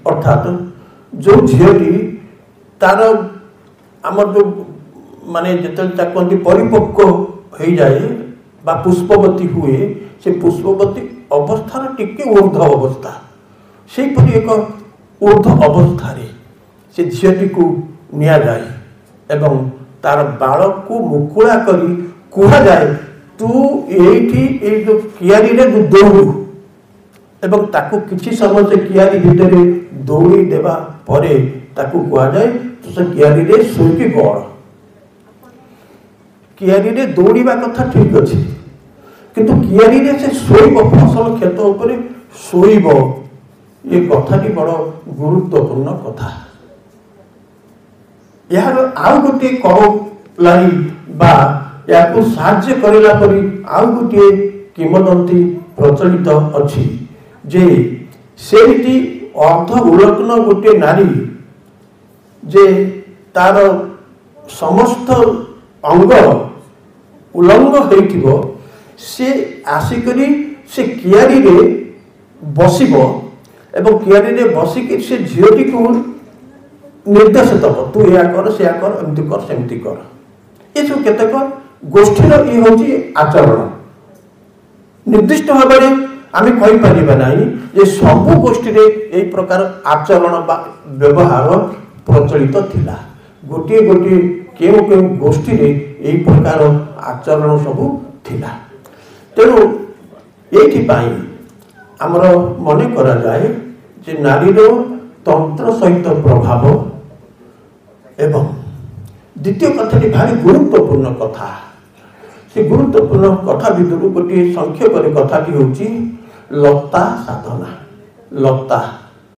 अर्थात जो झीटी तार आम जो माने जो कहते परिपक्व हो जाए बा पुष्पवती हुए से पुष्पवती अवस्थार टिके ऊर्ध अवस्था से एक ऊर्ध अवस्था से झीटी को निया जाए एवं तार बाल को मुकुला करी कह जाए तू ये जो कियारी रे दौड़ू एवं ताकू किसी समय से कियारी भितर दौड़ी देवा परे ताकू कह जाए तो से कियारी रे शोईकी गड़ कियारी रे दौड़ा कथा ठीक अच्छे किंतु कियारी रे से शोईब फसल खेत उपरे शोईब ये कथाटी बड़ गुरुत्वपूर्ण कथा यार आउ गोटे कौलारी बा या साहाय्य करला परी आउ गोटे किंवदंती प्रचलित अच्छी जे सेठी अर्ध उलग्न गोटे नारी जे तार समस्त अंग उलंग होइथिबो से आसिकरी से कियारी रे बसिबो एवं कियारी रे बसिक से झीटी को निर्देश दब तू या कर से कर एमती कर सेमती कर ये सब केतक गोष्ठीर ये हूँ आचरण निर्दिष्ट भाव में आम कहीपर ना ये सबू गोष्ठी यही प्रकार आचरण बा व्यवहार प्रचलित थिला गोटे गोटे केउ केउ गोष्ठी यही प्रकार आचरण सबू थिला तेणु ये आमर मन करा जाए जे नारीर तंत्र सहित प्रभाव एवं द्वितीय कथाटी भारी गुरुत्वपूर्ण कथा से गुरुत्वपूर्ण कथा भितर गोटे संक्षेप कथाटी हूँ लता साधना लता